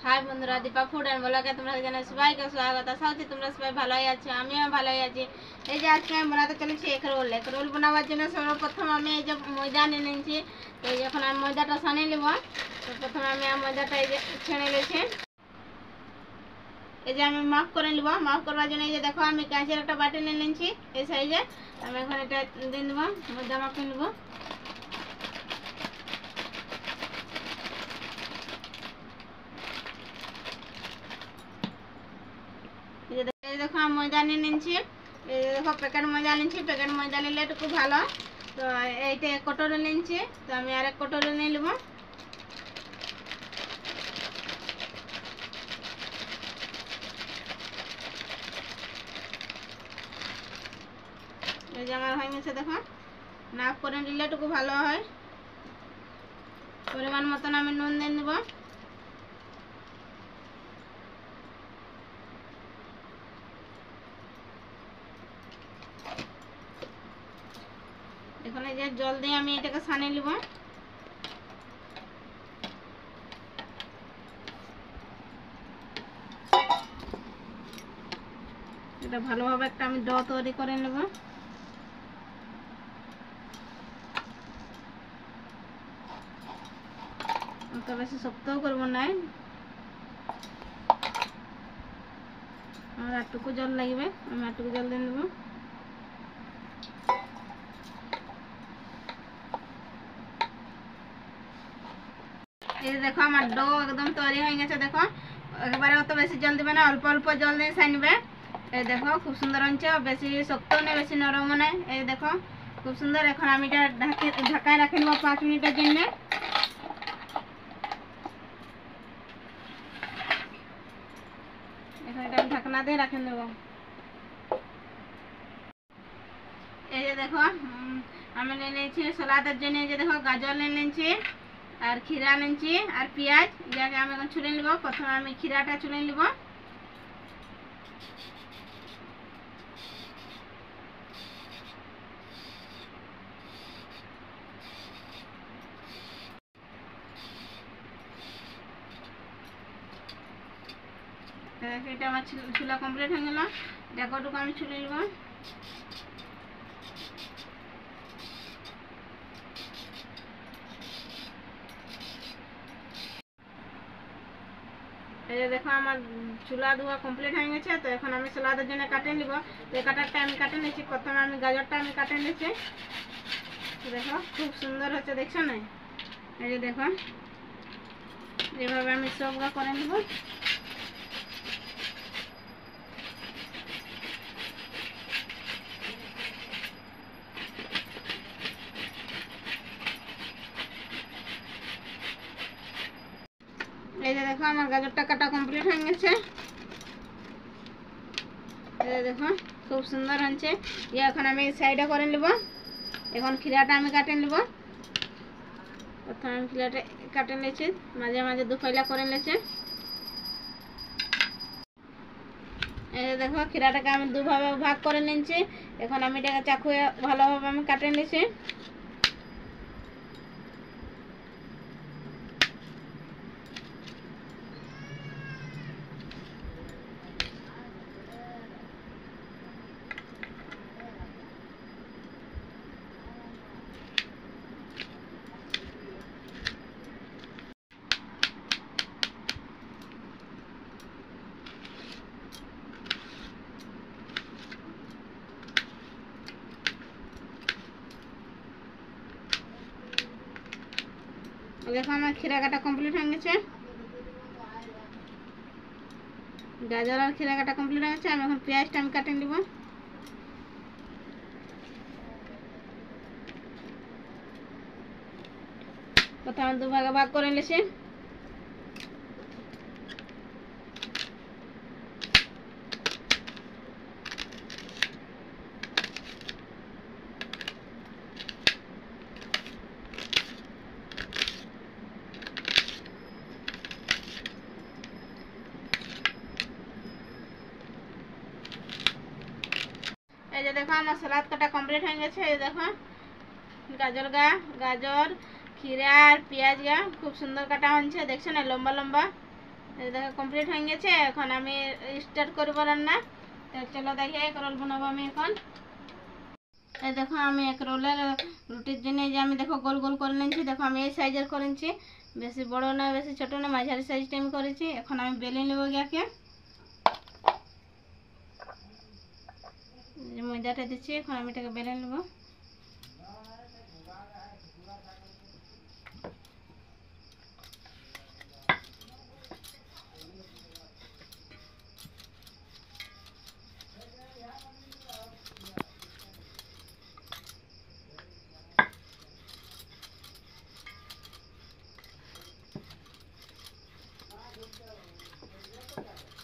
High বন্ধুরা, Dipa food and ব্লগে তোমরা জানাই সবাইকে স্বাগত। আশা করছি তোমরা সবাই ভালোই আছো, আমিও ভালোই আছি। এই যে আজকে আমি বানাতে চলেছি এগ রোল। এগ রোল বানাবার জন্য সর্বপ্রথম আমি এই যে ময়দা নিয়ে নিয়েছি। তো এই যখন আমি ময়দাটা সানিয়ে নেব, তো প্রথমে আমি ময়দাটা এই যে ছেড়ে নিয়েছি। এই যে আমি মাপ করে নেব। মাপ করবার জন্য এই যে দেখো আমি কাঁচের একটা বাটি নিয়ে নিয়েছি এই সাইজে। আমি এখন এটা দিয়ে দেবো, ময়দা মাপে নেব। দেখো আমি ময়দা নিয়ে নিচ্ছি। এই দেখো প্যাকেট ময়দা নিচ্ছি। প্যাকেট ময়দা নিলে একটু খুব ভালো। তো এইটা এক কটোরে নিচ্ছি, তো আমি আর এক কটোরে নিয়ে নেব। এই যে আমার হয়ে গেছে, দেখো নাপ করে নিলে একটু ভালো হয়। পরিমাণ মতন আমি নুন দিয়ে নেব। এখানে যে জল দিয়ে আমি এটাকে সানিয়ে নেব। এটা ভালোভাবে একটা আমি ডো তৈরি করে নেব। অত বেশি শক্তও করবো না, আর একটুকু জল লাগবে। আমি একটুকু জল দিয়ে নেব। এই দেখো আমার ডো একদম তৈরি হয়ে গেছে। দেখো একবারে অত বেশি জল দিবে না, অল্প অল্প জল দিয়ে সানবে। এই দেখো খুব সুন্দর হচ্ছে, বেশি শক্তও নেই বেশি নরমও নেই। এই দেখো খুব সুন্দর। এখন আমি এটা ঢাকায় রাখে নেবো 5 মিনিটের জন্য। এখন এটা আমি ঢাকনা দিয়ে রাখে নেব। এই যে দেখো আমি নিয়ে নিয়েছি সালাদের জন্য। এই যে দেখো গাজর নিয়ে নিয়েছি, আর খিরা নিয়েছি, আর পেঁয়াজ, যাকে আমি এখন ছুলে নেব। প্রথমে আমি খিরাটা ছুলে নেব। এটা আমার ছুলা কমপ্লিট হয়ে গেল। দেখোটুকু আমি ছুলে নেব। এই যে দেখো আমার চুলা ধোয়া কমপ্লিট হয়ে গেছে। তো এখন আমি সালাদের জন্য কাটে নিব। তো এই কাটারটা আমি কাটে নিয়েছি। প্রথমে আমি গাজরটা আমি কাটে নিয়েছি। দেখো খুব সুন্দর হচ্ছে, দেখছো না? এই যে দেখো এইভাবে আমি সবগুলো করে নেব। এই যে দেখো আমার গাজরটা কাটা কমপ্লিট হয়ে গেছে। এই যে দেখো খুব সুন্দর হচ্ছে। এখন আমি সাইডে করে নেব। এখন খিরাটা আমি কাটে নেব। প্রথমে আমি খিরাটা কাটে নিয়েছি, মাঝে মাঝে দুফাইলা করে নিয়েছি। এই যে দেখো খিরাটাকে আমি দুভাবে ভাগ করে নিয়েছি। এখন আমি এটাকে চাকুয়ে ভালোভাবে আমি কাটে নিয়েছি। দেখো আমার খিরা কাটা কমপ্লিট হয়ে গেছে। গাজর আর খিরা কাটা কমপ্লিট হয়ে গেছে। আমি এখন পেঁয়াজটা আমি কাটে নিব। প্রথমে দুভাগে ভাগ করে নিয়েছি। এই যে দেখো আমার সালাদ কাটা কমপ্লিট হয়ে গেছে। এই দেখো গাজর খিরা আর পেঁয়াজ খুব সুন্দর কাটা হচ্ছে, দেখছো না লম্বা লম্বা। এই দেখো কমপ্লিট হয়ে গেছে। এখন আমি স্টার্ট করবো রান্না। তো চলো দেখি এক রোল বানাবো আমি এখন। এই দেখো আমি এক রোলের রুটির জন্য যে আমি দেখো গোল গোল করে নিয়েছি। দেখো আমি এই সাইজের করেছি, বেশি বড় না বেশি ছোট না, মাঝারি সাইজটা আমি করেছি। এখন আমি বেলে নেবো গ্যাকে, ময়দাটা দিচ্ছি। এখন আমি এটাকে বেলে নেবো।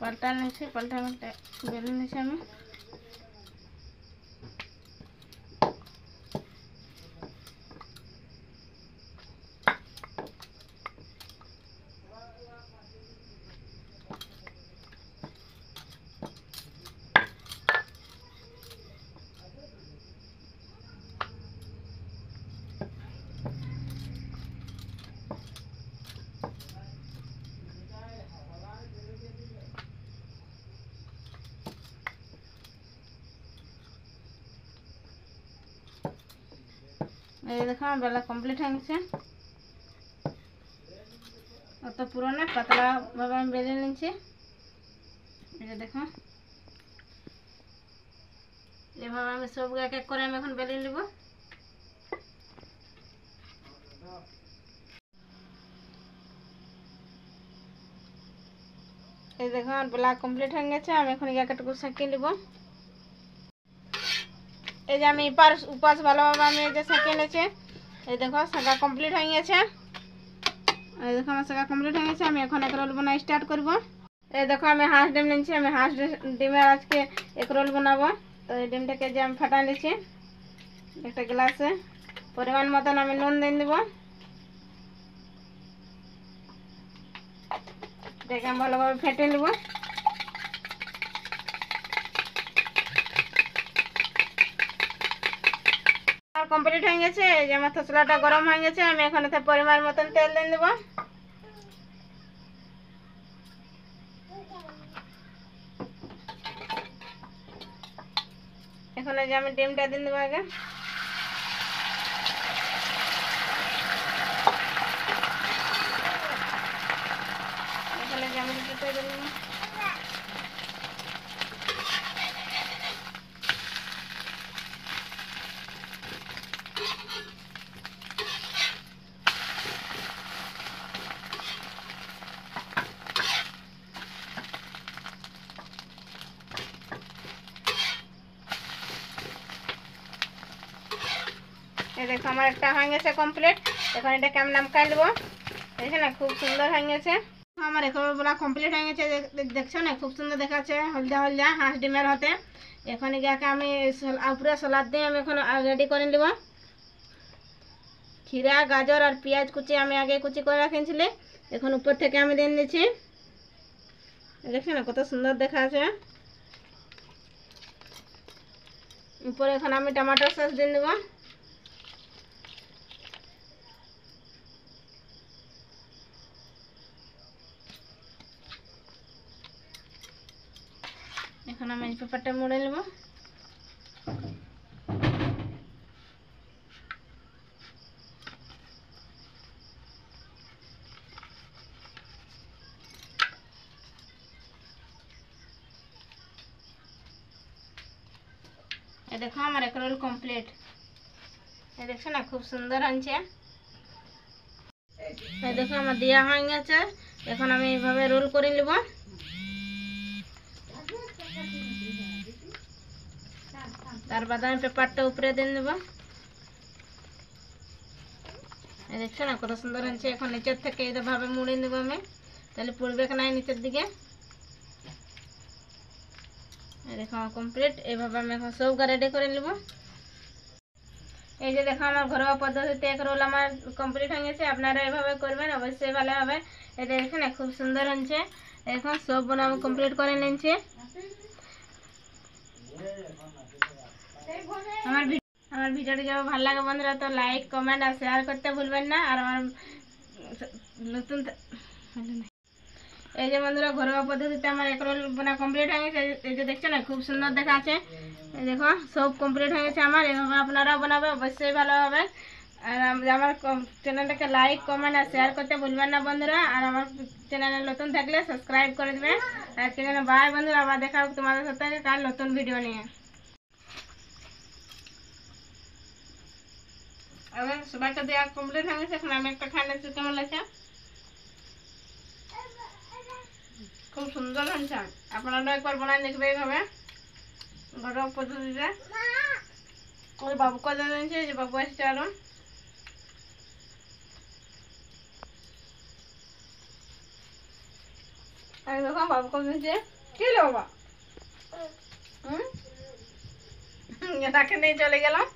পাল্টা নিয়েছি, পাল্টা বেলে নিয়েছি আমি। এই দেখো আমার বেলা কমপ্লিট হয়ে গেছে। অত পুরো না, পাতলা ভাবে আমি বেলে নিচ্ছি। এই যে দেখো এভাবে আমি সব এক এক করে আমি এখন বেলে নেব। এই দেখো আমার বেলা কমপ্লিট হয়ে গেছে। আমি এখন একটুকু সেঁকে নেব। এই যে আমি উপাস ভালোভাবে আমি এই যে সেঁকে নিয়েছি। এই দেখো সেঁকা কমপ্লিট হয়ে গেছে। এই দেখো আমার সেঁকা কমপ্লিট হয়ে গেছে। আমি এখন এক রোল বানাই স্টার্ট করব। এই দেখো আমি হাঁস ডিম নিয়েছি। আমি হাঁস ডিমের আজকে এক রোল বানাবো। তো এই ডিমটাকে যে আমি ফাটা নিয়েছি একটা গ্লাসে, পরিমাণ মতন আমি নুন দিয়ে দেবো। এটাকে আমি ভালোভাবে ফেটে নেব। কমপ্লিট হয়ে গেছে। এই যে আমার মশলাটা গরম হয়ে গেছে। আমি এখন এতে পরিমাণ মতন তেল দিয়ে দেবো। এখন এই যে আমি ডিমটা দিয়ে দেবো আগে। এখানে যে আমি দুটো দিয়ে দেবো। এই দেখো আমার একটা হয়ে গেছে কমপ্লিট। এখন এটাকে আমি নামকাই দেবো। দেখছো না খুব সুন্দর হয়ে গেছে। আমার এগুলা কমপ্লিট হয়ে গেছে। দেখছো না খুব সুন্দর দেখাচ্ছে হলদা হলদা হাঁস ডিমের হতে। এখন এটাকে আমি উপরে সলাদ দিয়ে আমি এখন রেডি করে নেব। খিরা গাজর আর পেঁয়াজ কুচি আমি আগে কুচি করে রাখিয়েছিলি, এখন উপর থেকে আমি দিয়ে দিচ্ছি। দেখছো না কত সুন্দর দেখাচ্ছে। উপরে এখন আমি টমেটো সস দিয়ে দেবো। এখন আমি পেপারটা মুড়ে নেব। এই দেখো আমার এক রোল কমপ্লিট। এই দেখছো না খুব সুন্দর হয়েছে। এই দেখো আমার দেওয়া হয়ে গেছে। এখন আমি এইভাবে রোল করে নেব। তারপর আমি পেপারটা উপরে দিয়ে দেবো। এই দেখছো না কত সুন্দর হয়েছে। এখন নিচের থেকে এইভাবে মুড়ে নেবো আমি, তাহলে পড়বে না নিচের দিকে। এই দেখো আমার কমপ্লিট। এইভাবে আমি এখন সব রেডি করে নেব। এই যে দেখো আমার ঘরোয়া পদ্ধতিতে এক রোল আমার কমপ্লিট হয়ে গেছে। আপনারা এইভাবে করবেন, অবশ্যই ভালো হবে। এটা দেখেন না খুব সুন্দর হয়েছে। এখন সব বানাবো কমপ্লিট করে নিয়েছি। আমার ভিডিওটি যদি ভালো লাগে বন্ধুরা তো লাইক কমেন্ট আর শেয়ার করতে ভুলবেন না। আর আমার নতুন এই যে বন্ধুরা ঘরোয়া পদ্ধতিতে আমার এগ রোল বানা কমপ্লিট হয়ে গেছে। এই যে দেখছেন না খুব সুন্দর দেখাচ্ছে। এই দেখো সব কমপ্লিট হয়ে গেছে আমার। এইভাবে আপনারা বানাবে, অবশ্যই ভালো হবে। আর আমার চ্যানেলটাকে লাইক কমেন্ট আর শেয়ার করতে ভুলবেন না বন্ধুরা। আর আমার চ্যানেলে নতুন থাকলে সাবস্ক্রাইব করে দেবে। আজকে যেন বাই বন্ধুরা, আবার দেখা হবে তোমাদের সাথে কাল নতুন ভিডিও নিয়ে। এবার সবাইকে দেওয়া কমপ্লিট হয়ে গেছে। এখন আমি একটা খাই নিচ্ছি, কেমন লাগছে? খুব সুন্দর হয়েছে। আপনারা একবার বানাই দেখবে এইভাবে ঘরোয়া পদ্ধতিতে। ওই বাবুকে দিয়েছে, যে বাবু আসছে আরো। আমি দেখো বাবুকে দিয়েছে। কি হলো বাবা? এটাকে নিয়ে চলে গেলাম।